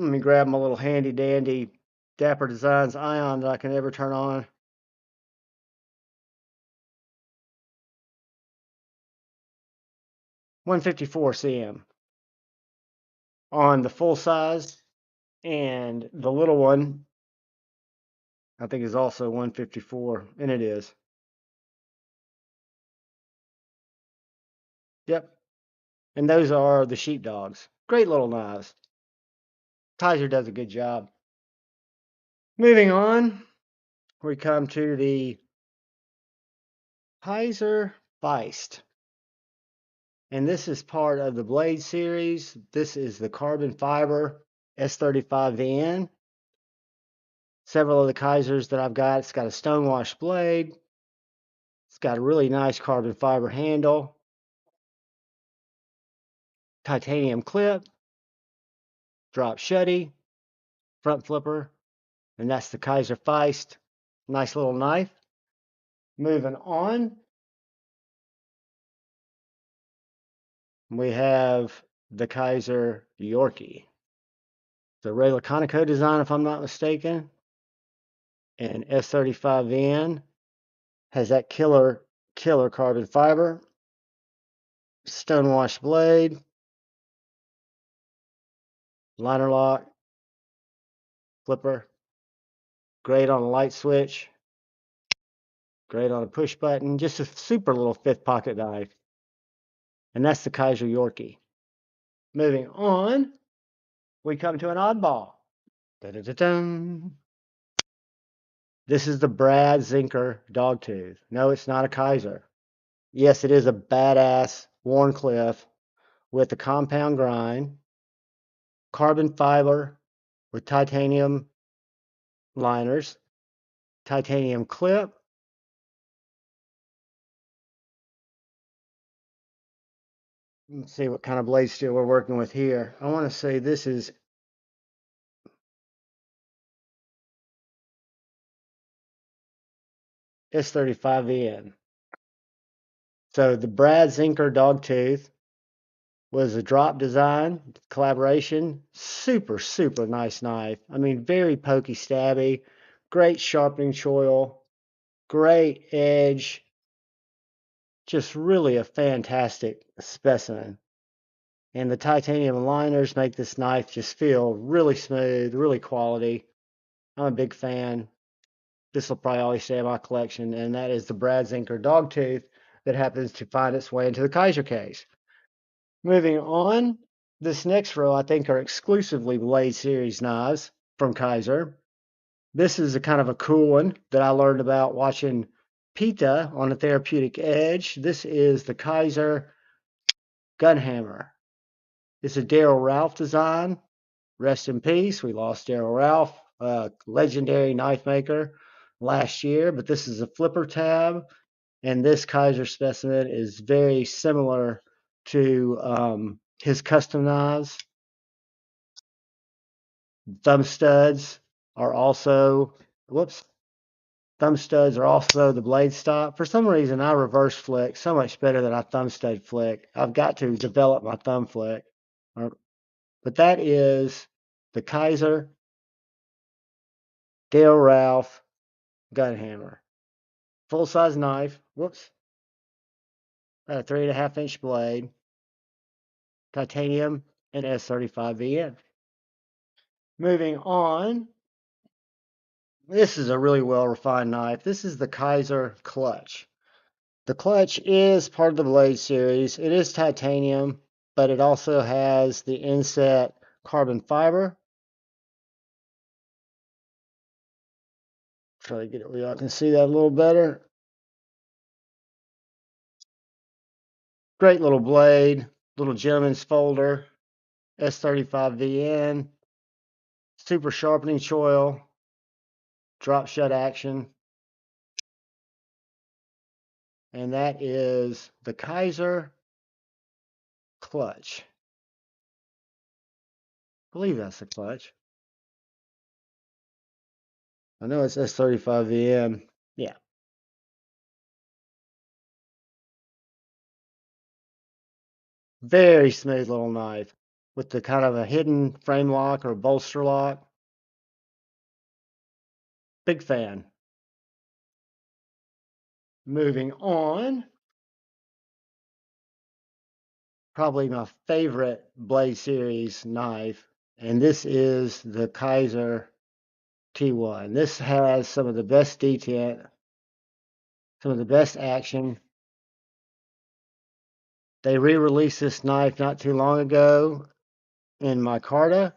Let me grab my little handy dandy Dapper Designs ion that I can never turn on. $154 cm on the full size, and the little one I think is also 154, and it is. Yep. And those are the sheepdogs. Great little knives. Kaiser does a good job. Moving on, we come to the Kaiser Feist. And this is part of the Blade series. This is the carbon fiber S35VN. Several of the Kaisers that I've got, it's got a stonewash blade. It's got a really nice carbon fiber handle. Titanium clip. Drop shutty. Front flipper. And that's the Kaiser Feist. Nice little knife. Moving on, we have the Kaiser Yorkie. It's a regular Conoco design, if I'm not mistaken. And S35VN has that killer carbon fiber. Stonewash blade. Liner lock. Flipper. Great on a light switch. Great on a push button. Just a super little fifth pocket knife. And that's the Kaiser Yorkie. Moving on, we come to an oddball. Da-da-da-dum. This is the Brad Zinker Dogtooth. No, it's not a Kaiser. Yes, it is a badass Warncliffe with a compound grind, carbon fiber with titanium liners, titanium clip. Let's see what kind of blade steel we're working with here. I want to say this is S35VN. So the Brad Zinker Dogtooth was a drop design collaboration. Super, super nice knife. I mean, very pokey stabby, great sharpening choil, great edge. Just really a fantastic specimen. And the titanium liners make this knife just feel really smooth, really quality. I'm a big fan. This will probably always stay in my collection, and that is the Brad Zinker Dogtooth that happens to find its way into the Kaiser case. Moving on, this next row I think are exclusively Blade Series knives from Kaiser. This is a kind of a cool one that I learned about watching PETA on the Therapeutic Edge. This is the Kaiser Gunhammer. It's a Daryl Ralph design. Rest in peace. We lost Daryl Ralph, a legendary knife maker last year, but this is a flipper tab, and this Kaiser specimen is very similar to his custom knives. Thumb studs are also, thumb studs are also the blade stop. For some reason, I reverse flick so much better than I thumb stud flick. I've got to develop my thumb flick. But that is the Kaiser Dale Ralph Gunhammer. Full-size knife. A 3.5-inch blade. Titanium and S35VN. Moving on. This is a really well-refined knife. This is the Kaiser Clutch. The clutch is part of the Blade series. It is titanium, but it also has the inset carbon fiber. Try to get it where y'all can see that a little better. Great little blade, little gentleman's folder, S35VN, super sharpening choil, drop shut action. And that is the Kaiser Clutch. I believe that's the clutch. I know it's S35VM. Yeah. Very smooth little knife. with the kind of a hidden frame lock or bolster lock. Big fan. Moving on, probably my favorite Blade Series knife, and this is the Kaiser T1. This has some of the best detent, some of the best action. They re-released this knife not too long ago in micarta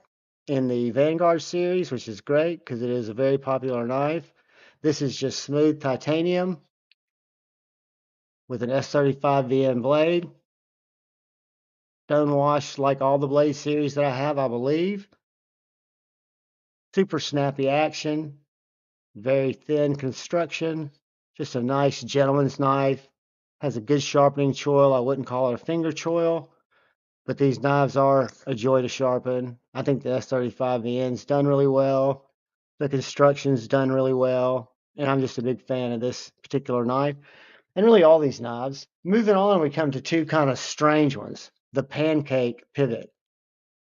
in the Vanguard series, which is great because it is a very popular knife. This is just smooth titanium with an S35 VN blade. Stone washed like all the Blade series that I have, I believe. Super snappy action, very thin construction, just a nice gentleman's knife. Has a good sharpening choil. I wouldn't call it a finger choil, but these knives are a joy to sharpen. I think the S35 VN's done really well. The construction's done really well, and I'm just a big fan of this particular knife, and really all these knives. Moving on, we come to two kind of strange ones. The pancake pivot.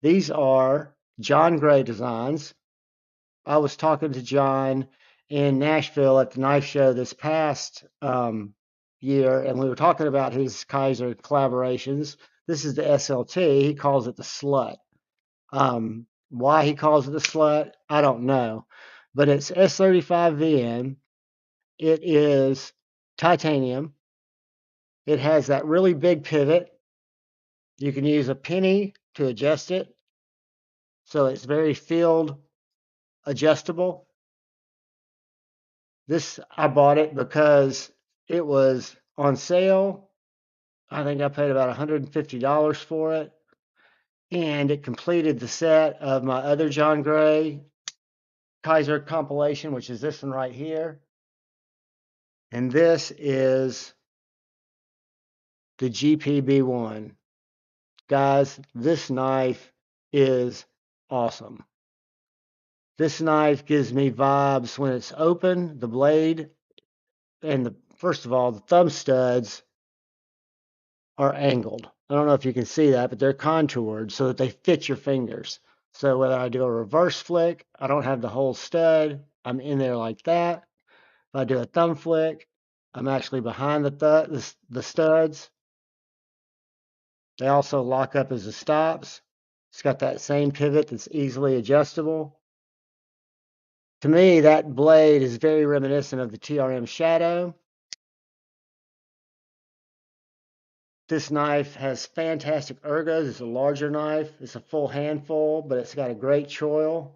These are John Gray designs. I was talking to John in Nashville at the knife show this past year, and we were talking about his Kaiser collaborations. This is the SLT. He calls it the Slut. Why he calls it the Slut, I don't know. But it's S35VN. It is titanium. It has that really big pivot. You can use a penny to adjust it. So it's very field adjustable. This, I bought it because it was on sale. I think I paid about $150 for it. And it completed the set of my other John Gray Kaiser compilation, which is this one right here. And this is the GPB1. Guys, this knife is awesome. This knife gives me vibes when it's open, the blade, and first of all, the thumb studs are angled. I don't know if you can see that, but they're contoured so that they fit your fingers. So whether I do a reverse flick, I don't have the whole stud. I'm in there like that. If I do a thumb flick, I'm actually behind the studs. They also lock up as the stops. It's got that same pivot that's easily adjustable. To me, that blade is very reminiscent of the TRM Shadow. This knife has fantastic ergos. It's a larger knife. It's a full handful, but it's got a great choil.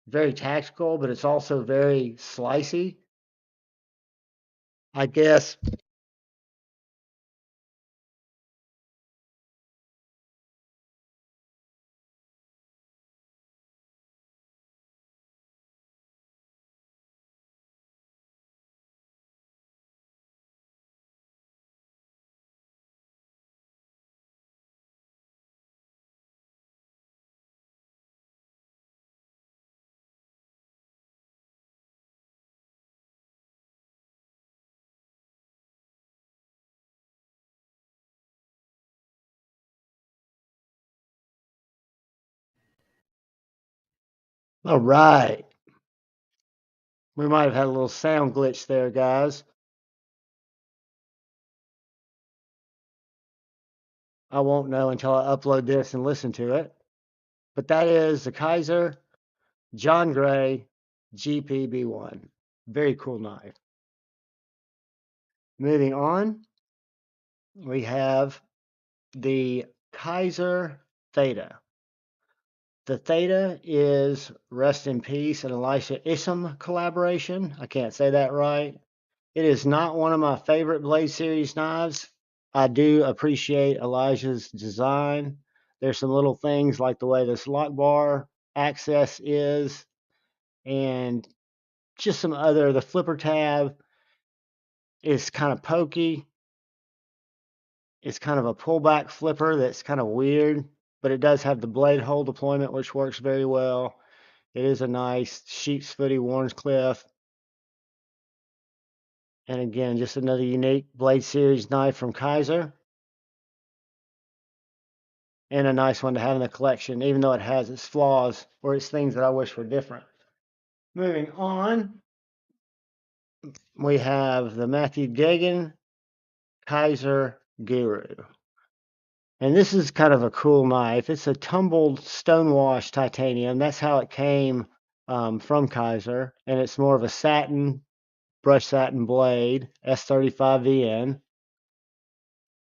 Very tactical, but it's also very slicey. I guess all right. We might have had a little sound glitch there, guys. I won't know until I upload this and listen to it. But that is the Kaiser John Gray GPB1. Very cool knife. Moving on, we have the Kaiser Theta. The Theta is Rest in Peace and Elisha Issam collaboration. I can't say that right. It is not one of my favorite Blade Series knives. I do appreciate Elijah's design. There's some little things like the way this lock bar access is, and just some other, the flipper tab is kind of pokey. It's kind of a pullback flipper that's kind of weird, but it does have the blade hole deployment, which works very well. It is a nice sheep's footy Warnscliffe. And again, just another unique Blade Series knife from Kaiser. and a nice one to have in the collection, even though it has its flaws or its things that I wish were different. Moving on, we have the Matthew Gagan Kaiser Guru. And this is kind of a cool knife. It's a tumbled stonewash titanium. That's how it came from Kaiser. And it's more of a satin, brushed satin blade, S35VN.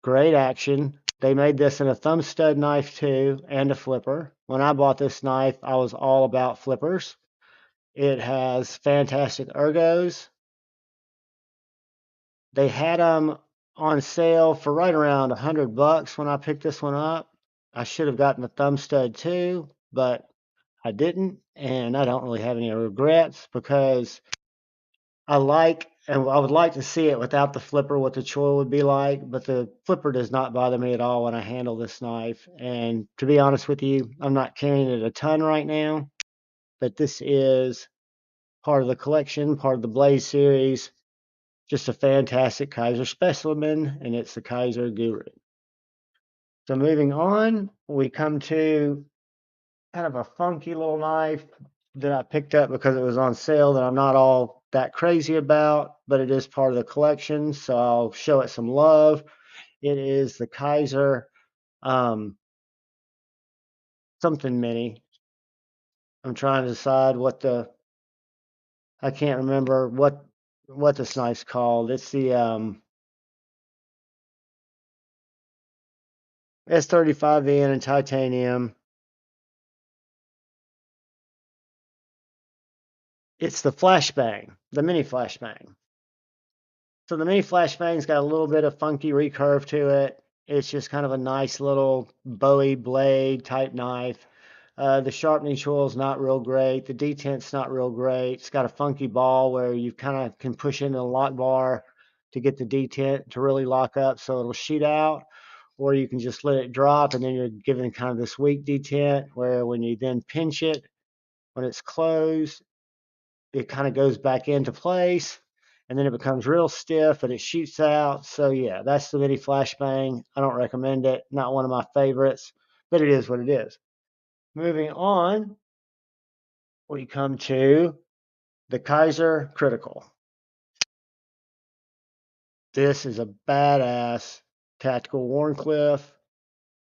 Great action. They made this in a thumb stud knife too, and a flipper. When I bought this knife, I was all about flippers. It has fantastic ergos. They had them on sale for right around $100 when I picked this one up. I should have gotten the thumb stud too, but I didn't, and I don't really have any regrets because I would like to see it without the flipper, what the choil would be like, but the flipper does not bother me at all when I handle this knife. And to be honest with you, I'm not carrying it a ton right now, but this is part of the collection, part of the Blaze series. Just a fantastic Kaiser specimen, and it's the Kaiser Guru. So moving on, we come to kind of a funky little knife that I picked up because it was on sale that I'm not all that crazy about, but it is part of the collection, so I'll show it some love. It is the Kaiser something mini. I'm trying to decide I can't remember what this knife's called. It's the S35N in titanium. It's the flashbang, the mini flashbang. So the mini flashbang's got a little bit of funky recurve to it. It's just kind of a nice little Bowie blade type knife. The sharpening choil is not real great. The detent's not real great. It's got a funky ball where you kind of can push into the lock bar to get the detent to really lock up so it'll shoot out, or you can just let it drop and then you're given kind of this weak detent where when you then pinch it, when it's closed, it kind of goes back into place and then it becomes real stiff and it shoots out. So yeah, that's the mini flashbang. I don't recommend it. Not one of my favorites, but it is what it is. Moving on, we come to the Kaiser Critical. This is a badass tactical Warncliffe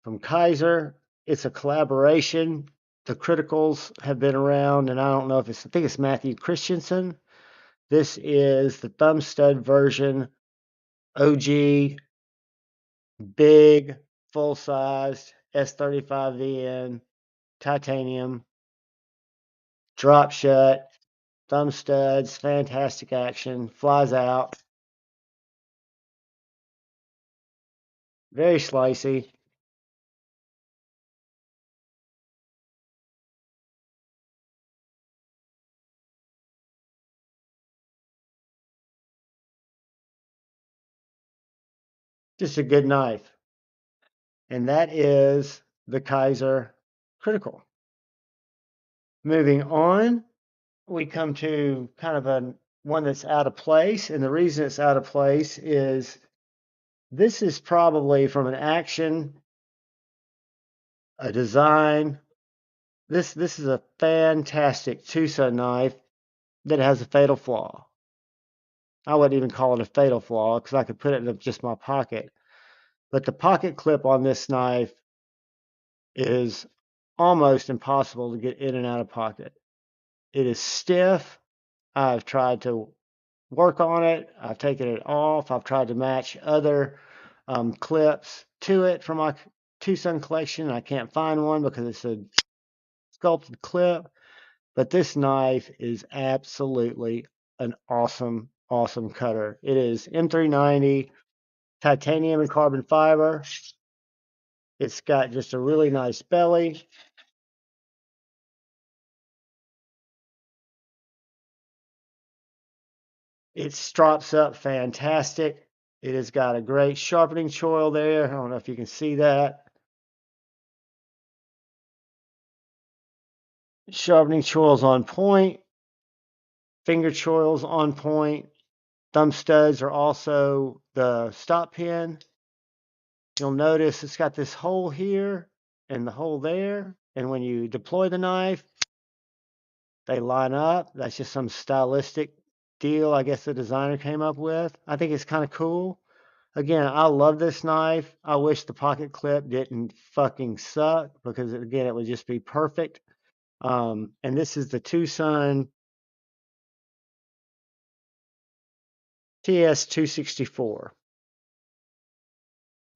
from Kaiser. It's a collaboration. The Criticals have been around, and I don't know if I think it's Matthew Christensen. This is the thumb stud version, OG, big, full-sized S35VN, titanium, drop shut, thumb studs, fantastic action, flies out, very slicey. Just a good knife. And that is the Kaiser Critical. Moving on, we come to kind of one that's out of place. And the reason it's out of place is this is probably from an action, a design. This is a fantastic Tusa knife that has a fatal flaw. I wouldn't even call it a fatal flaw because I could put it in just my pocket. But the pocket clip on this knife is almost impossible to get in and out of pocket. It is stiff. I've tried to work on it. I've taken it off. I've tried to match other clips to it from my Tucson collection. I can't find one because it's a sculpted clip. But this knife is absolutely an awesome, awesome cutter. It is M390 titanium and carbon fiber. It's got just a really nice belly. It strops up fantastic. It has got a great sharpening choil there. I don't know if you can see that. Sharpening choil's on point. Finger choil's on point. Thumb studs are also the stop pin. You'll notice it's got this hole here and the hole there. And when you deploy the knife, they line up. That's just some stylistic deal I guess the designer came up with. I think it's kind of cool. Again, I love this knife. I wish the pocket clip didn't fucking suck because again, it would just be perfect. And this is the Tucson TS264.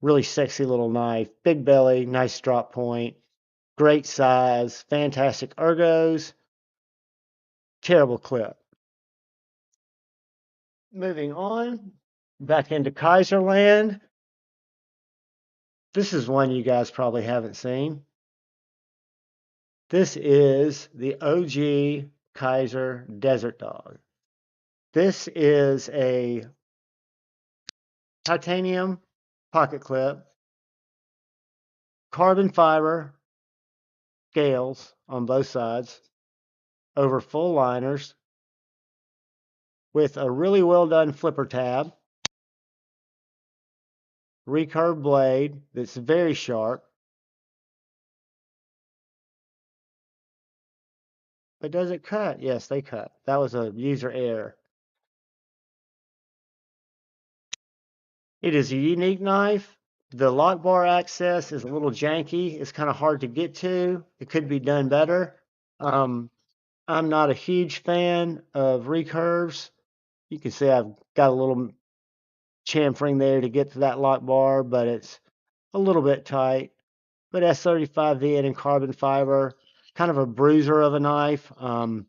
Really sexy little knife, big belly, nice drop point, great size, fantastic ergos, terrible clip. Moving on, back into Kaiserland. This is one you guys probably haven't seen. This is the OG Kaiser Desert Dog. This is a titanium pocket clip, carbon fiber scales on both sides, over full liners, with a really well done flipper tab, recurve blade that's very sharp. But does it cut? Yes, they cut. That was a user error. It is a unique knife. The lock bar access is a little janky. It's kind of hard to get to. It could be done better. I'm not a huge fan of recurves. You can see I've got a little chamfering there to get to that lock bar, but it's a little bit tight. But S35VN and carbon fiber, kind of a bruiser of a knife, a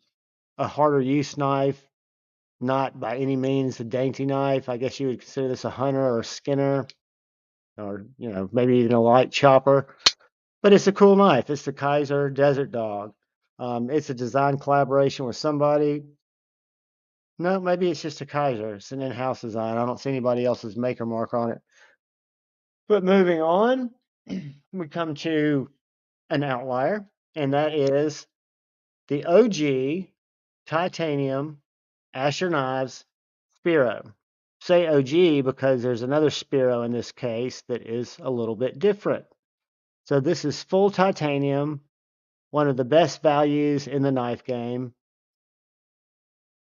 harder use knife, not by any means a dainty knife. I guess you would consider this a hunter or a skinner, or maybe even a light chopper. But it's a cool knife. It's the Kaiser Desert Dog. It's a design collaboration with somebody. No, maybe it's just a Kaiser. It's an in-house design. I don't see anybody else's maker mark on it. But moving on, we come to an outlier, and that is the OG titanium Asher Knives Spiro. Say OG because there's another Spiro in this case that is a little bit different. So this is full titanium, one of the best values in the knife game.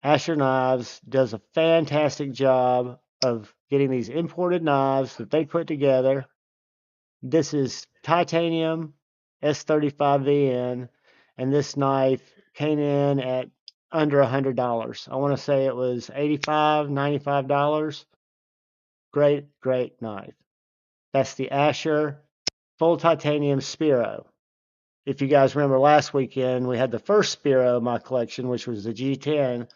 Asher Knives does a fantastic job of getting these imported knives that they put together. This is titanium S35VN, and this knife came in at under $100. I want to say it was $85, $95. Great, great knife. That's the Asher full titanium Spiro. If you guys remember last weekend, we had the first Spiro in my collection, which was the G10.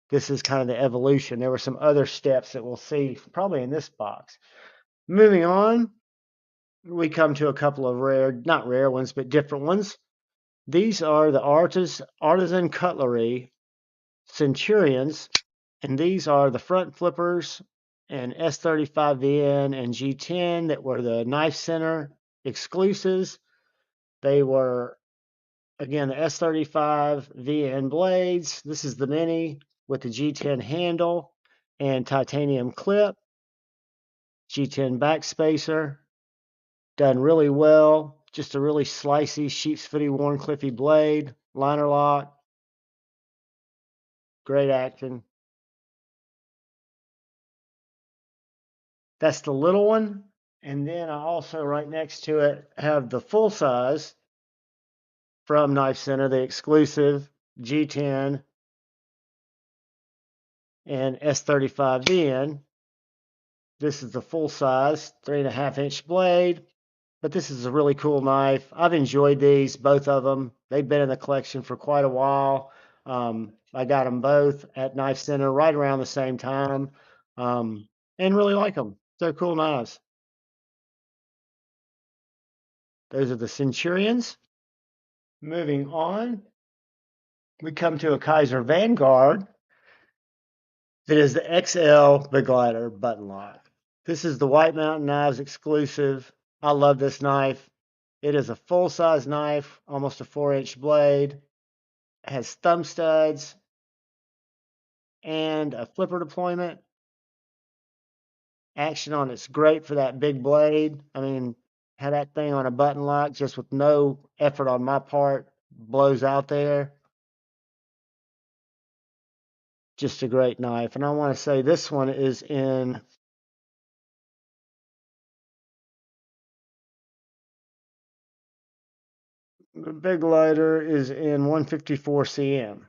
This is kind of the evolution. There were some other steps that we'll see probably in this box. Moving on, we come to a couple of not rare ones, but different ones. These are the Artisan Cutlery Centurions, and these are the front flippers and S35VN and G10 that were the Knife Center exclusives. They were, again, the S35VN blades. This is the mini with the G10 handle and titanium clip, G10 backspacer. Done really well. Just a really slicey, sheep's footy, Warncliffy blade, liner lock. Great action. That's the little one. And then I also, right next to it, have the full size from Knife Center, the exclusive G10 and S35VN. This is the full size, 3.5-inch blade. But this is a really cool knife. I've enjoyed these, both of them. They've been in the collection for quite a while. I got them both at Knife Center right around the same time, and really like them. They're cool knives. Those are the Centurions. Moving on, we come to a Kaiser Vanguard that is the XL Beglider button lock. This is the White Mountain Knives exclusive. I love this knife. It is a full-size knife, almost a 4-inch blade. It has thumb studs and a flipper deployment. Action on it's great for that big blade. I mean, Had that thing on a button lock just with no effort on my part, blows out there. Just a great knife. And I want to say this one is in the big lighter is in 154 cm.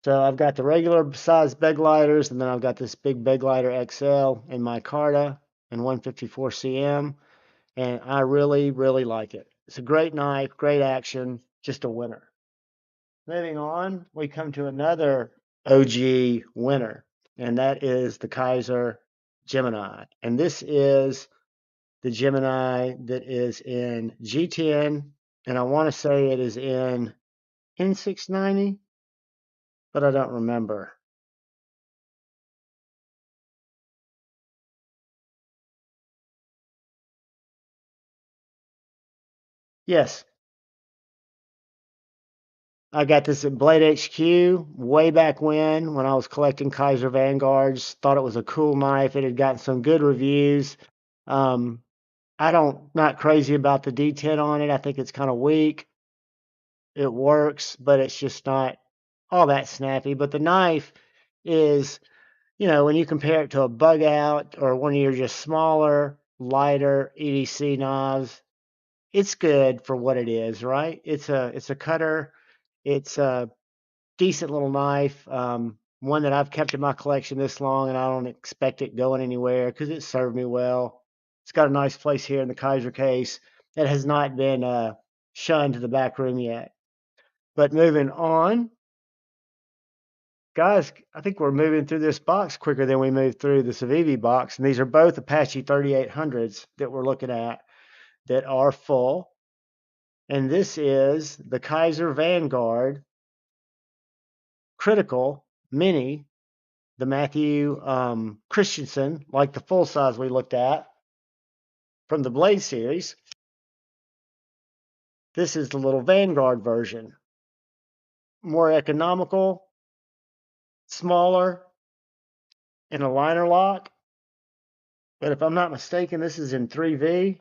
So I've got the regular size beg lighters, and then I've got this big beg lighter XL in micarta and 154 cm, and I really, really like it. It's a great knife, great action, just a winner. Moving on, we come to another OG winner, and that is the Kaiser Gemini. And this is the Gemini that is in G10, and I want to say it is in N690, but I don't remember. Yes, I got this at Blade HQ way back when I was collecting Kaiser Vanguards. Thought it was a cool knife. It had gotten some good reviews. Um, I don't not crazy about the D10 on it. I think it's kind of weak. It works, but it's just not all that snappy. But the knife is, when you compare it to a bug out or one of your just smaller, lighter EDC knives, it's good for what it is, right? It's a cutter. It's a decent little knife. One that I've kept in my collection this long, and I don't expect it going anywhere because it served me well. It's got a nice place here in the Kaiser case. It has not been shunned to the back room yet. But moving on, guys, I think we're moving through this box quicker than we moved through the Civivi box. And these are both Apache 3800s that we're looking at that are full. And this is the Kaiser Vanguard Critical Mini, the Matthew Christensen, like the full size we looked at from the Blade series. This is the little Vanguard version. More economical, smaller, and a liner lock. But if I'm not mistaken, this is in 3V.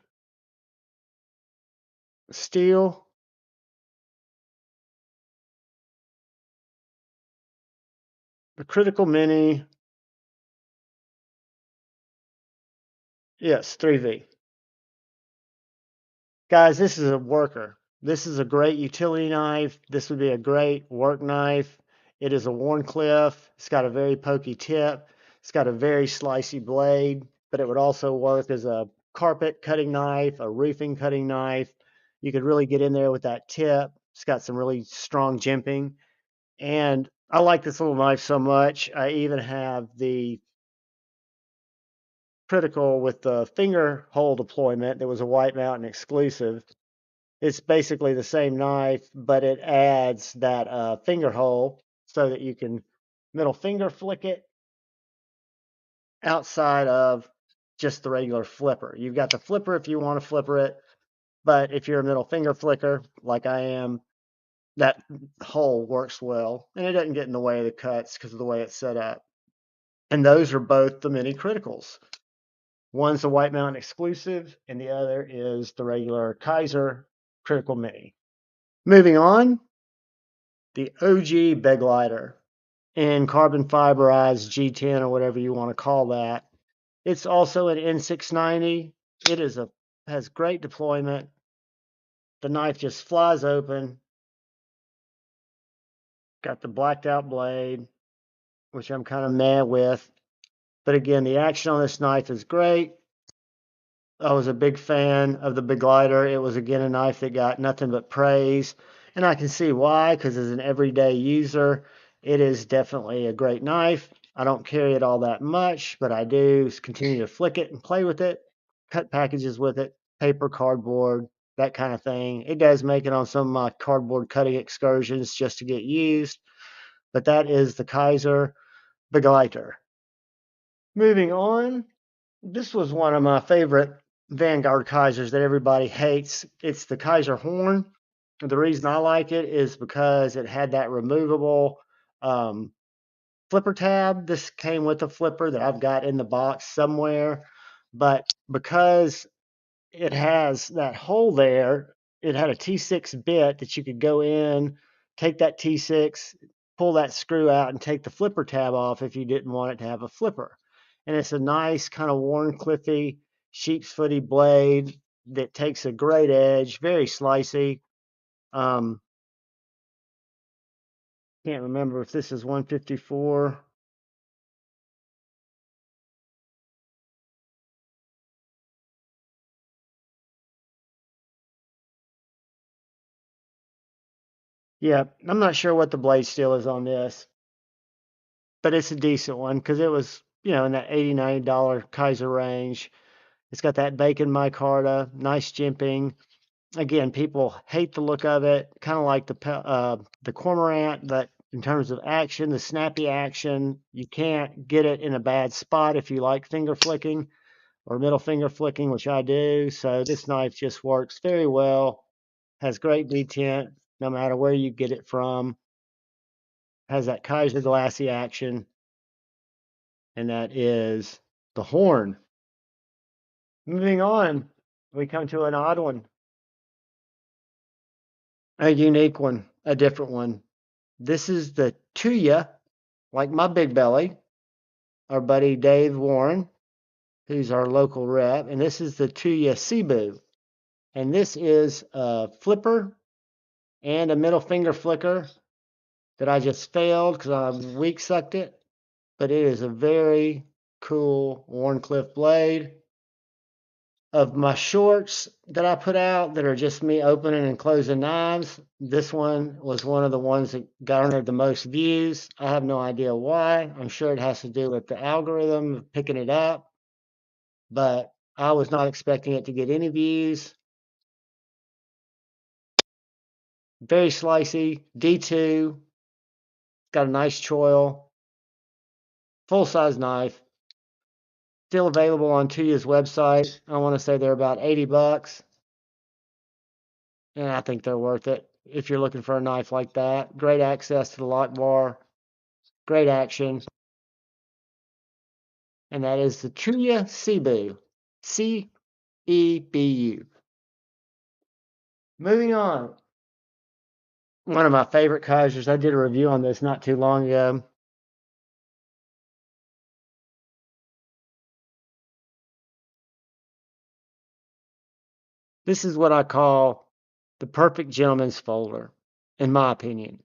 Steel. The Critical Mini. Yes, 3V. Guys, this is a worker. This is a great utility knife. This would be a great work knife. It is a Wharncliffe. It's got a very pokey tip. It's got a very slicey blade, but it would also work as a carpet cutting knife, a roofing cutting knife. You could really get in there with that tip. It's got some really strong jimping. And I like this little knife so much. I even have the Critical with the finger hole deployment that was a White Mountain exclusive. It's basically the same knife, but it adds that finger hole so that you can middle finger flick it outside of just the regular flipper. You've got the flipper if you want to flipper it, but if you're a middle finger flicker like I am, that hole works well, and it doesn't get in the way of the cuts because of the way it's set up. And those are both the mini criticals. One's the White Mountain exclusive, and the other is the regular Kaiser Critical Mini. Moving on, the OG beg lighter in carbon fiberized G10 or whatever you want to call that. It's also an N690. It has great deployment. The knife just flies open. Got the blacked out blade, which I'm kind of mad with. But again, the action on this knife is great. I was a big fan of the big lighter. It was again a knife that got nothing but praise. And I can see why, because as an everyday user, it is definitely a great knife. I don't carry it all that much, but I do continue to flick it and play with it, cut packages with it, paper, cardboard, that kind of thing. It does make it on some of my cardboard cutting excursions just to get used, but that is the Kaiser Begleiter. Moving on, this was one of my favorite Vanguard Kaisers that everybody hates. It's the Kaiser Horn. The reason I like it is because it had that removable flipper tab. This came with a flipper that I've got in the box somewhere, but because it has that hole there. It had a T6 bit that you could go in, take that T6, pull that screw out, and take the flipper tab off if you didn't want it to have a flipper. And it's a nice kind of worn, cliffy, sheep's footy blade that takes a great edge, very slicey. Um, can't remember if this is 154. Yeah, I'm not sure what the blade steel is on this, but it's a decent one because it was, in that $80, $90 Kaiser range. It's got that bacon micarta, nice jimping. Again, people hate the look of it, kind of like the cormorant, but in terms of action, the snappy action, you can't get it in a bad spot if you like finger flicking or middle finger flicking, which I do. So this knife just works very well, has great detent, no matter where you get it from, has that Kaiser glassy action, and that is the horn. Moving on, we come to an odd one, a unique one, a different one. This is the Tuya, like my big belly, our buddy Dave Warren, who's our local rep, and this is the Tuya Cebu. And this is a flipper and a middle finger flicker that I just failed because I weak sucked it, but it is a very cool Warncliffe blade. Of my shorts that I put out that are just me opening and closing knives, this one was one of the ones that garnered the most views. I have no idea why. I'm sure it has to do with the algorithm of picking it up, but I was not expecting it to get any views. Very slicey, D2, got a nice choil, full size knife. Still available on Tuya's website. I want to say they're about $80. And I think they're worth it if you're looking for a knife like that. Great access to the lock bar, great action. And that is the Tuya Cebu. Cebu. Moving on. One of my favorite Kaisers. I did a review on this not too long ago. This is what I call the perfect gentleman's folder, in my opinion.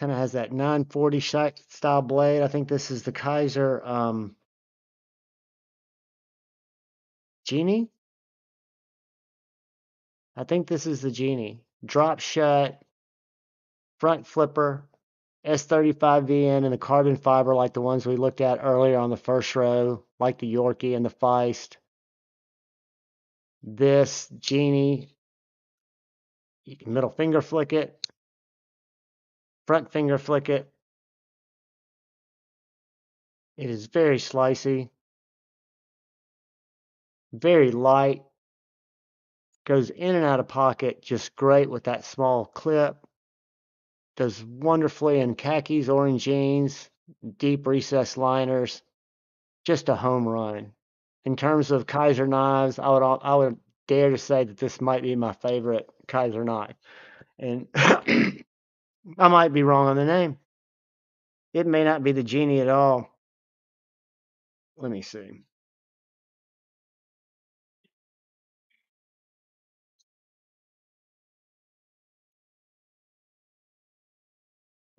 Kind of has that 940 style blade. I think this is the Kaiser Genie. I think this is the Genie. Drop shut, front flipper, S35VN and the carbon fiber like the ones we looked at earlier on the first row, like the Yorkie and the Feist. This Genie, you can middle finger flick it, front finger flick it. It is very slicey, very light, goes in and out of pocket just great with that small clip. Does wonderfully in khakis, orange jeans, deep recessed liners. Just a home run. In terms of Kaiser knives, I would dare to say that this might be my favorite Kaiser knife. And I might be wrong on the name. It may not be the Genie at all. Let me see.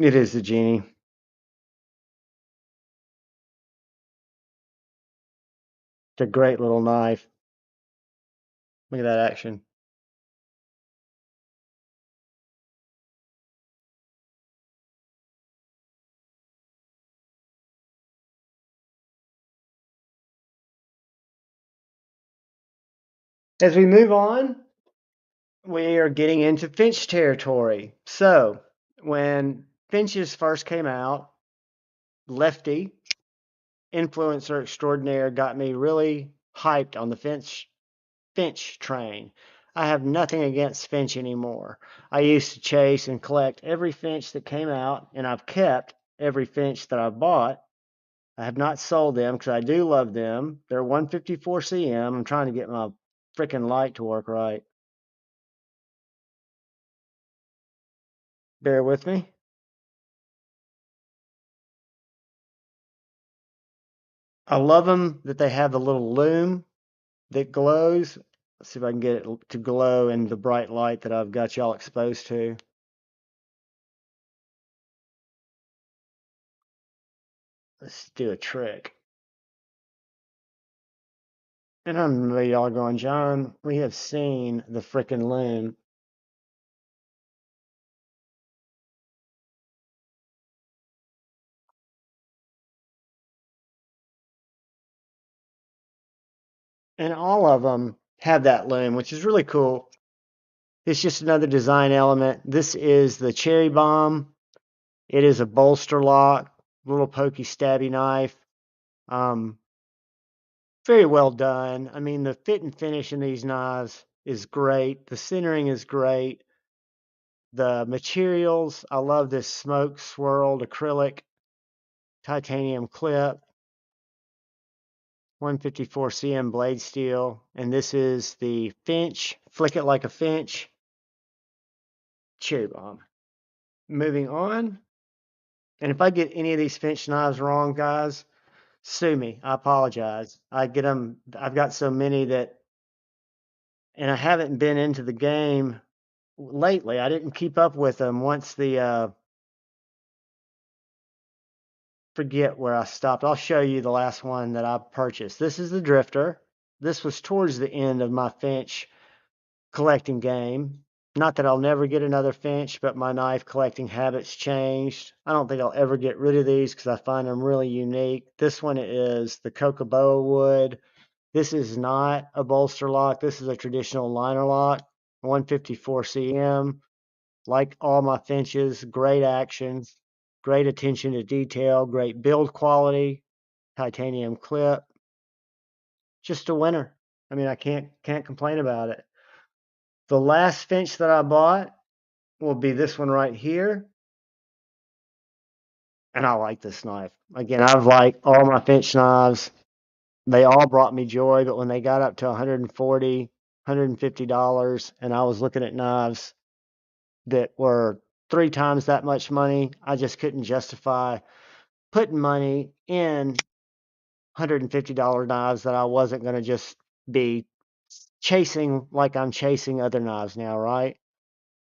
It is the Genie. It's a great little knife. Look at that action. As we move on, we are getting into Finch territory. So, when Finches first came out, Lefty, influencer extraordinaire, got me really hyped on the Finch train. I have nothing against Finch anymore. I used to chase and collect every Finch that came out, and I've kept every finch that I bought. I have not sold them because I do love them. They're 154 cm. I'm trying to get my freaking light to work right. Bear with me. I love them that they have the little loom that glows. Let's see if I can get it to glow in the bright light that I've got y'all exposed to. Let's do a trick. And I know y'all going, John, we have seen the frickin' loom. And all of them have that loom, which is really cool. It's just another design element. This is the cherry bomb. It is a bolster lock, little pokey stabby knife. Um, Very well done. I mean, the fit and finish in these knives is great. The centering is great. The materials, I love this smoke swirled acrylic titanium clip, 154 cm blade steel. And this is the Finch, flick it like a Finch, cherry bomb. Moving on. And if I get any of these Finch knives wrong, guys, sue me. I apologize. I get them, I've got so many that, and I haven't been into the game lately. I didn't keep up with them once the forget where I stopped. I'll show you the last one that I purchased. This is the Drifter. This was towards the end of my Finch collecting game. Not that I'll never get another Finch, but my knife collecting habits changed. I don't think I'll ever get rid of these because I find them really unique. This one is the Kokoboa wood. This is not a bolster lock. This is a traditional liner lock, 154 cm. Like all my Finches, great action, great attention to detail, great build quality, titanium clip. Just a winner. I mean, I can't complain about it. The last Finch that I bought will be this one right here. And I like this knife. Again, I've liked all my Finch knives. They all brought me joy, but when they got up to $140, $150, and I was looking at knives that were 3 times that much money, I just couldn't justify putting money in $150 knives that I wasn't going to just be chasing like I'm chasing other knives now, right?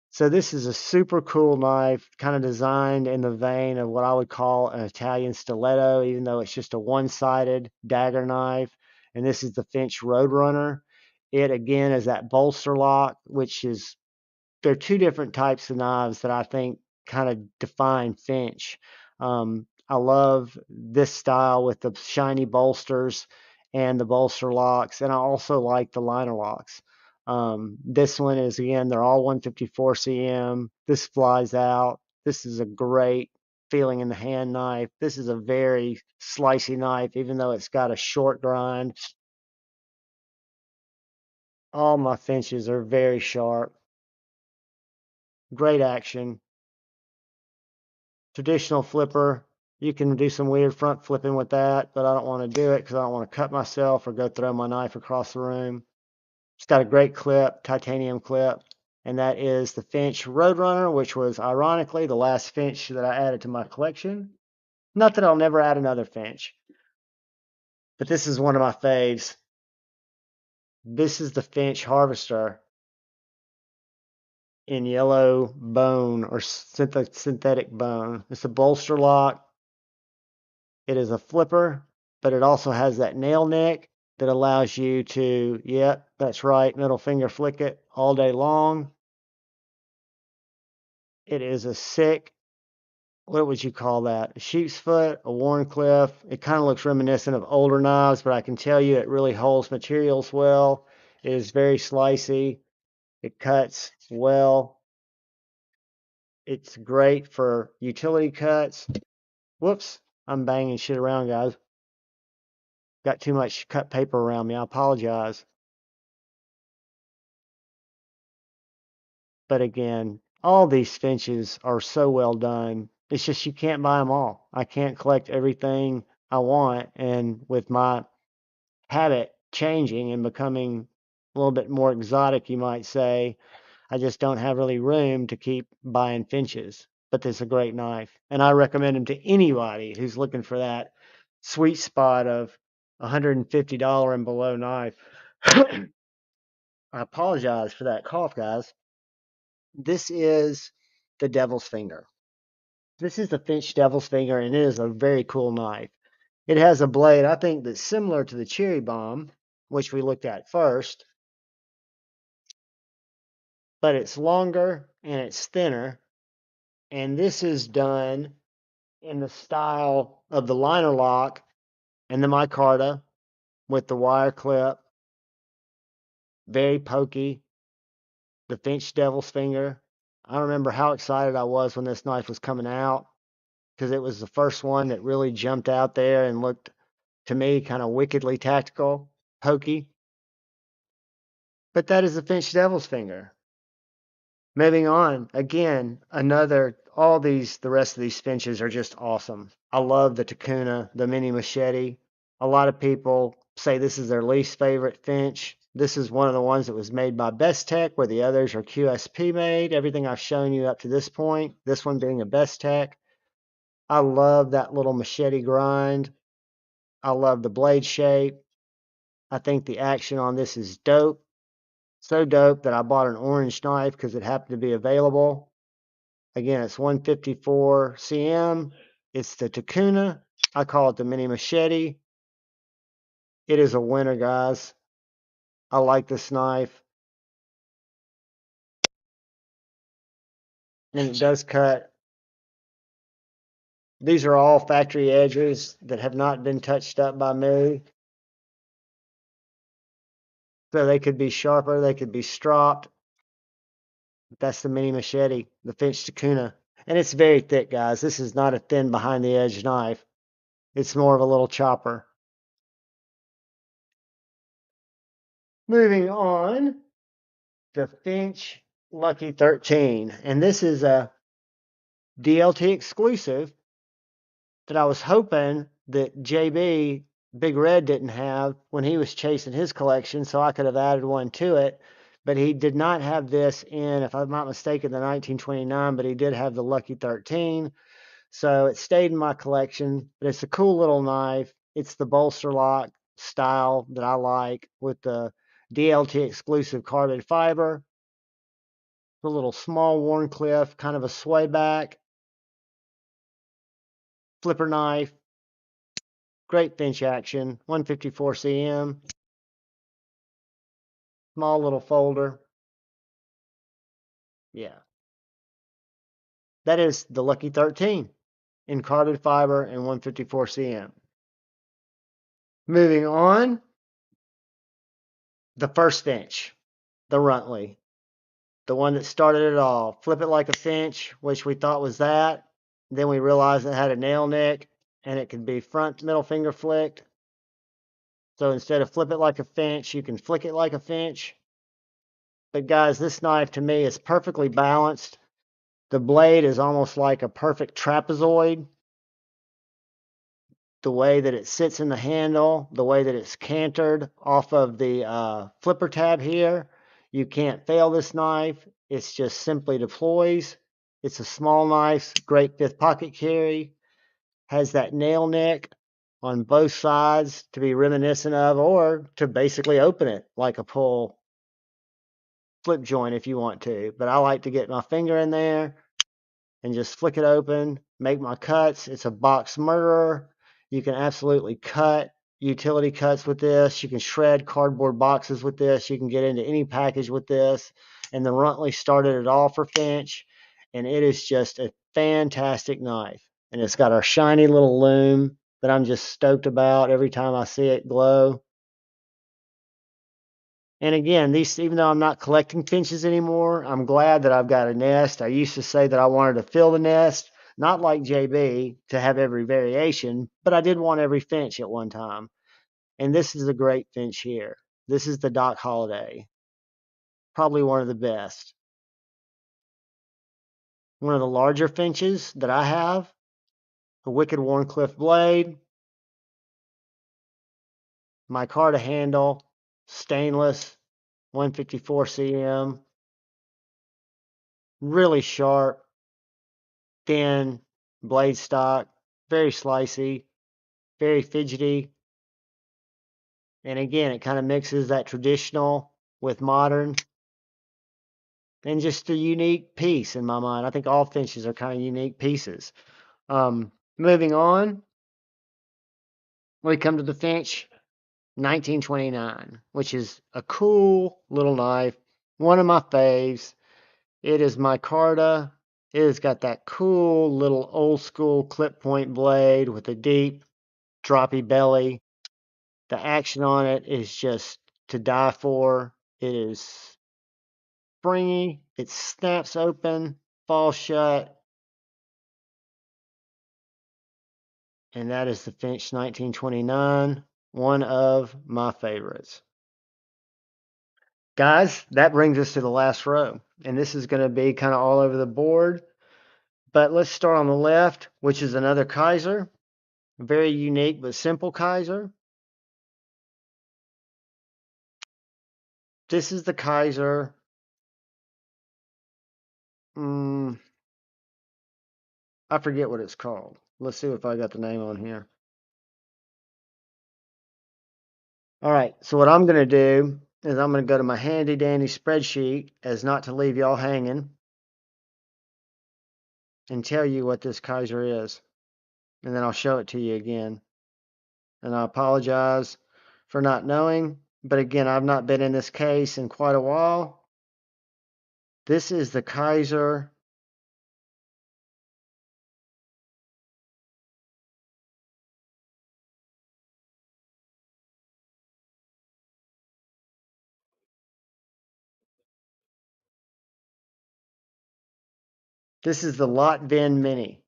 So this is a super cool knife, kind of designed in the vein of what I would call an Italian stiletto, even though it's just a one-sided dagger knife. And this is the Finch Roadrunner. It again is that bolster lock, which is, there are two different types of knives that I think kind of define Finch. I love this style with the shiny bolsters and the bolster locks, and I also like the liner locks. This one is, again, they're all 154 cm. This flies out. This is a great feeling in the hand knife. This is a very slicey knife, even though it's got a short grind. All my Finches are very sharp. Great action. Traditional flipper. You can do some weird front flipping with that, but I don't want to do it because I don't want to cut myself or go throw my knife across the room. It's got a great clip, titanium clip, and that is the Finch Roadrunner, which was ironically the last Finch that I added to my collection. Not that I'll never add another Finch, but this is one of my faves. This is the Finch Harvester in yellow bone or synthetic bone. It's a bolster lock. It is a flipper, but it also has that nail nick that allows you to, yep, that's right, middle finger flick it all day long. It is a sick, what would you call that? A sheep's foot, a Warncliffe. It kind of looks reminiscent of older knives, but I can tell you it really holds materials well. It is very slicey. It cuts well. It's great for utility cuts. Whoops, I'm banging shit around, guys. Got too much cut paper around me. I apologize. But again, all these Finches are so well done. It's just you can't buy them all. I can't collect everything I want. And with my habit changing and becoming a little bit more exotic, you might say, I just don't have really room to keep buying finches. But it's a great knife. And I recommend them to anybody who's looking for that sweet spot of $150 and below knife. I apologize for that cough, guys. This is the Devil's Finger. This is the Finch Devil's Finger, and it is a very cool knife. It has a blade, I think, that's similar to the Cherry Bomb, which we looked at first, but it's longer and it's thinner. And this is done in the style of the liner lock and the micarta with the wire clip. Very pokey. The Finch Devil's Finger. I remember how excited I was when this knife was coming out because it was the first one that really jumped out there and looked to me kind of wickedly tactical, pokey. But that is the Finch Devil's Finger. Moving on, again, the rest of these finches are just awesome. I love the Takuna, the mini machete. A lot of people say this is their least favorite finch. This is one of the ones that was made by Best Tech, where the others are QSP made. Everything I've shown you up to this point, this one being a Best Tech. I love that little machete grind. I love the blade shape. I think the action on this is dope. So dope that I bought an orange knife because it happened to be available. Again, it's 154 cm. It's the Takuna. I call it the mini machete. It is a winner, guys. I like this knife. And it does cut. These are all factory edges that have not been touched up by me. So they could be sharper, they could be stropped. That's the mini machete, the Finch Takuna. And it's very thick, guys. This is not a thin behind the edge knife. It's more of a little chopper. Moving on, the Finch Lucky 13. And this is a DLT exclusive that I was hoping that JB Big Red didn't have when he was chasing his collection, so I could have added one to it. But he did not have this in, if I'm not mistaken, the 1929, but he did have the Lucky 13. So it stayed in my collection, but it's a cool little knife. It's the bolster lock style that I like with the DLT exclusive carbon fiber. The little small Warncliffe, kind of a sway back, flipper knife, great finch action, 154 cm, small little folder. Yeah, that is the Lucky 13 in carbon fiber and 154 cm. Moving on, the first finch, the Runtley, the one that started it all. Flip it like a finch, which we thought was that. Then we realized it had a nail nick and it could be front middle finger flicked. So instead of flip it like a finch, you can flick it like a finch. But guys, this knife to me is perfectly balanced. The blade is almost like a perfect trapezoid. The way that it sits in the handle, the way that it's cantered off of the flipper tab here, you can't fail this knife. It's just simply deploys. It's a small knife, great fifth pocket carry. Has that nail nick on both sides to be reminiscent of, or to basically open it like a pull flip joint if you want to. But I like to get my finger in there and just flick it open, make my cuts. It's a box murderer. You can absolutely cut utility cuts with this. You can shred cardboard boxes with this. You can get into any package with this. And the Runtley started it all for Finch. And it is just a fantastic knife. And it's got our shiny little loom that I'm just stoked about every time I see it glow. And again, these, even though I'm not collecting finches anymore, I'm glad that I've got a nest. I used to say that I wanted to fill the nest, not like JB to have every variation, but I did want every finch at one time. And this is a great finch here. This is the Doc Holliday, probably one of the best. one of the larger finches that I have, a Wicked Warncliffe blade, micarta handle, stainless, 154 cm, really sharp, thin blade stock, very slicey, very fidgety. And again, it kind of mixes that traditional with modern, and just a unique piece in my mind. I think all finches are kind of unique pieces. Moving on, we come to the finch 1929, which is a cool little knife, one of my faves. It is micarta. It has got that cool little old school clip point blade with a deep droppy belly. The action on it is just to die for. It is springy. It snaps open, falls shut. And that is the Finch 1929, one of my favorites. Guys, that brings us to the last row. And this is going to be kind of all over the board. But let's start on the left, which is another Kaiser. Very unique but simple Kaiser. This is the Kaiser. I forget what it's called. Let's see if I got the name on here. All right, so what I'm going to do is I'm going to go to my handy dandy spreadsheet as not to leave y'all hanging and tell you what this Kaiser is. And then I'll show it to you again. And I apologize for not knowing, but again, I've not been in this case in quite a while. This is the Kaiser. This is the Lot Vend Mini,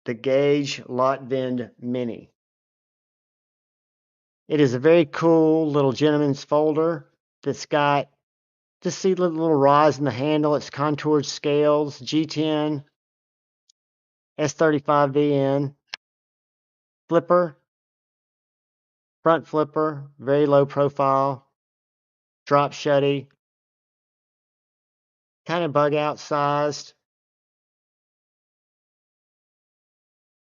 the Gauge Lot Vend Mini. It is a very cool little gentleman's folder that's got, just see the little rise in the handle. It's contoured scales, G10, S35VN, flipper, front flipper, very low profile, drop shutty, kind of bug out sized.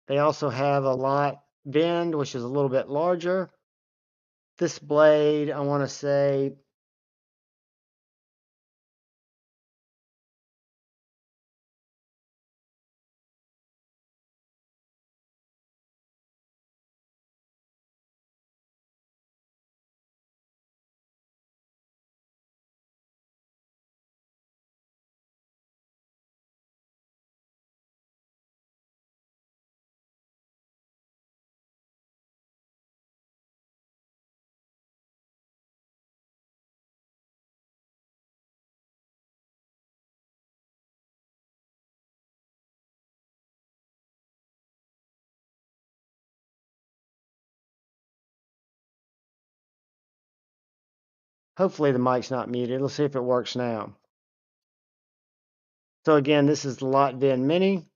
They also have a Lot Vend, which is a little bit larger. This blade, I want to say, hopefully the mic's not muted. Let's see if it works now. So again, this is the Lot Vend Mini.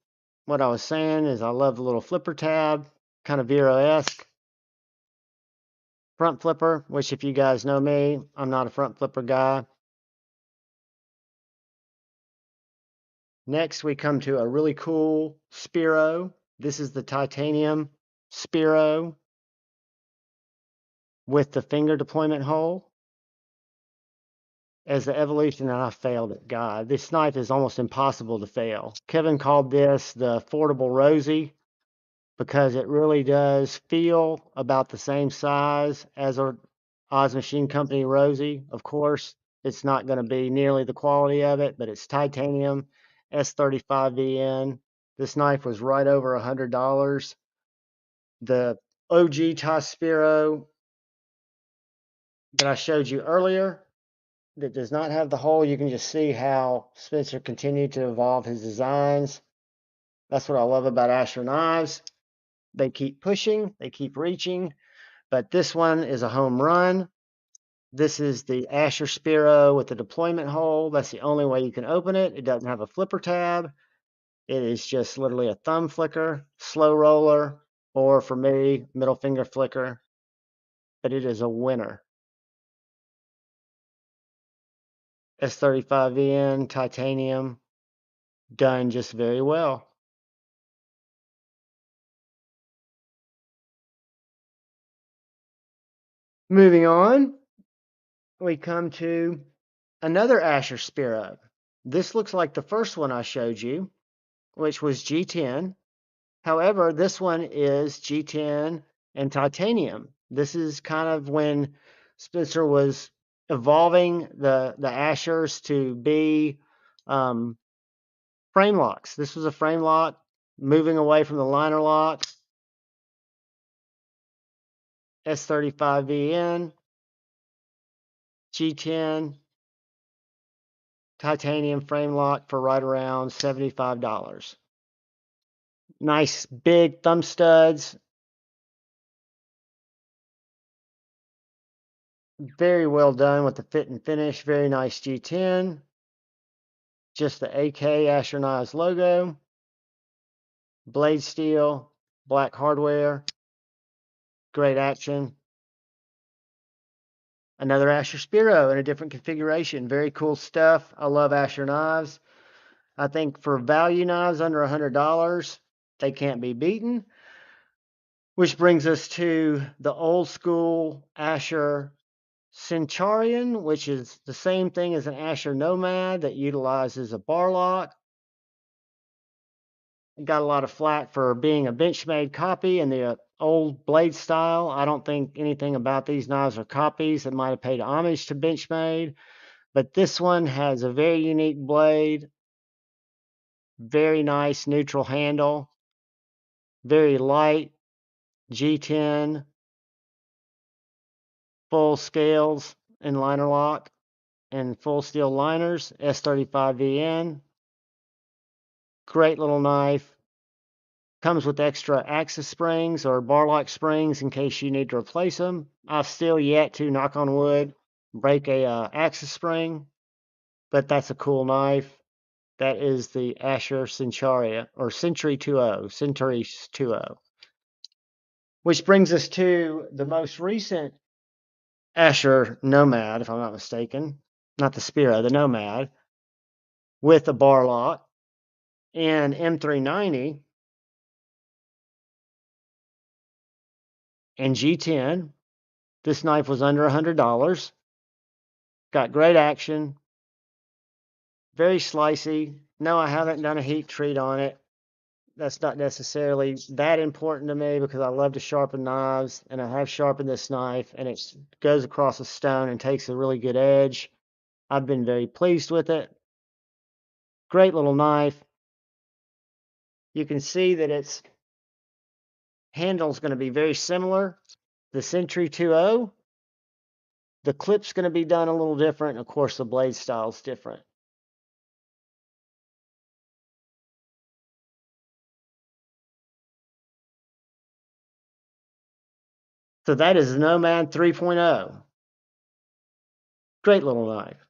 What I was saying is I love the little flipper tab, kind of Vero-esque. Front flipper, which if you guys know me, I'm not a front flipper guy. Next, we come to a really cool Spiro. This is the titanium Spiro with the finger deployment hole. As the evolution, and I failed it. God, this knife is almost impossible to fail. Kevin called this the affordable Rosie because it really does feel about the same size as a Oz Machine Company Rosie. Of course, it's not going to be nearly the quality of it, but it's titanium, S35VN. This knife was right over $100. The OG Taspiro that I showed you earlier that does not have the hole, you can just see how Spencer continued to evolve his designs. That's what I love about Asher knives. They keep pushing, they keep reaching, but this one is a home run. This is the Asher Spiro with the deployment hole. That's the only way you can open it. It doesn't have a flipper tab. It is just literally a thumb flicker, slow roller, or for me, middle finger flicker, but it is a winner. S35VN titanium, done just very well. Moving on, we come to another Asher Spiro. This looks like the first one I showed you, which was G10. However, this one is G10 and titanium. This is kind of when Spencer was evolving the Ashers to be frame locks. This was a frame lock, moving away from the liner locks. S35VN, G10, titanium frame lock for right around $75. Nice big thumb studs. Very well done with the fit and finish. Very nice G10. Just the AK Asher Knives logo. Blade steel, black hardware. Great action. Another Asher Spiro in a different configuration. Very cool stuff. I love Asher knives. I think for value knives under $100, they can't be beaten. Which brings us to the old school Asher Centurion, which is the same thing as an Asher Nomad that utilizes a bar lock. Got a lot of flack for being a Benchmade copy in the old blade style. I don't think anything about these knives are copies that might have paid homage to Benchmade, but this one has a very unique blade, very nice neutral handle, very light, G10, full scales in liner lock, and full steel liners, S35VN. Great little knife. Comes with extra axis springs or bar lock springs in case you need to replace them. I've still yet to, knock on wood, break a axis spring, but that's a cool knife. That is the Asher Centuria, or Century 2.0, Century 2.0. Which brings us to the most recent Asher Nomad, if I'm not mistaken. Not the Spiro, the Nomad, with a bar lock and M390 and G10. This knife was under $100. Got great action. Very slicey. No, I haven't done a heat treat on it. That's not necessarily that important to me because I love to sharpen knives, and I have sharpened this knife, and it goes across a stone and takes a really good edge. I've been very pleased with it. Great little knife. You can see that its handle is going to be very similar. The Century 2.0. The clip's going to be done a little different. Of course, the blade style is different. So that is Nomad 3.0. Great little knife.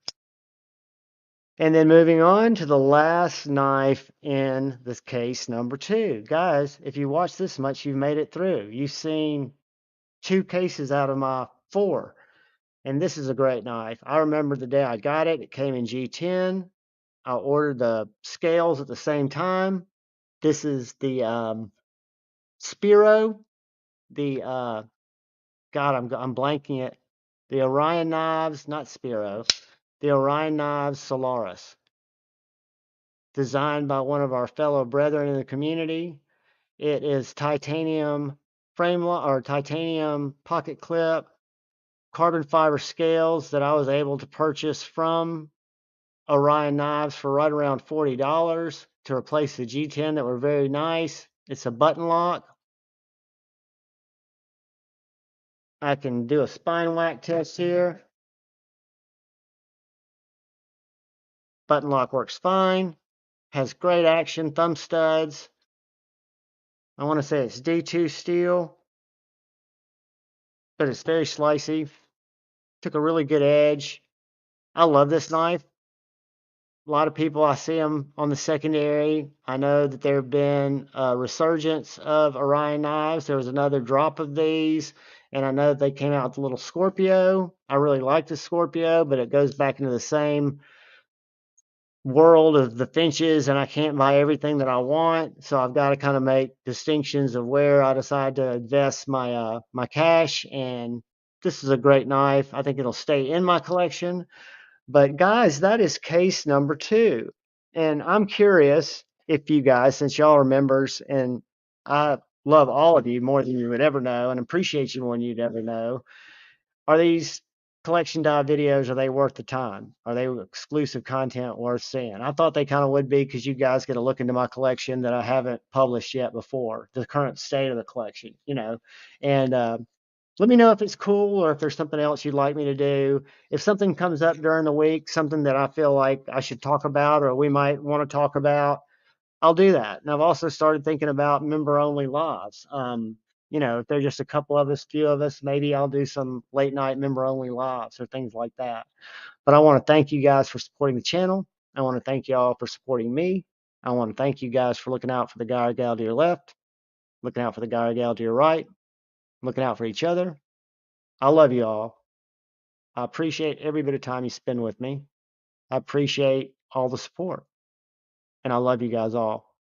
And then moving on to the last knife in this case, number 2. Guys, if you watch this much, you've made it through. You've seen 2 cases out of my 4. And this is a great knife. I remember the day I got it. It came in G10. I ordered the scales at the same time. This is the Spiro. The, I'm blanking it. The Orion Knives, not Spiro. The Orion Knives Solaris. Designed by one of our fellow brethren in the community. It is titanium frame or titanium pocket clip, carbon fiber scales that I was able to purchase from Orion Knives for right around $40 to replace the G10 that were very nice. It's a button lock. I can do a spine whack test here. Button lock works fine. Has great action, thumb studs. I want to say it's D2 steel, but it's very slicey. Took a really good edge. I love this knife. A lot of people, I see them on the secondary. I know that there have been a resurgence of Orion knives. There was another drop of these, and I know that they came out with a little Scorpio. I really like the Scorpio, but it goes back into the same world of the Finches, and I can't buy everything that I want. So I've got to kind of make distinctions of where I decide to invest my cash. And this is a great knife. I think it'll stay in my collection. But guys, that is case number 2. And I'm curious if you guys, since y'all are members, and I love all of you more than you would ever know, and appreciate you more than you'd ever know, are these collection dive videos, are they worth the time? Are they exclusive content worth seeing? I thought they kind of would be, because you guys get a look into my collection that I haven't published yet before, the current state of the collection, you know. And let me know if it's cool, or if there's something else you'd like me to do. If something comes up during the week, something that I feel like I should talk about, or we might want to talk about, I'll do that. And I've also started thinking about member only lives. You know, if there's just a couple of us, few of us, maybe I'll do some late night member only lives or things like that. But I want to thank you guys for supporting the channel. I want to thank y'all for supporting me. I want to thank you guys for looking out for the guy or gal to your left, looking out for the guy or gal to your right, looking out for each other. I love you all. I appreciate every bit of time you spend with me. I appreciate all the support. And I love you guys all.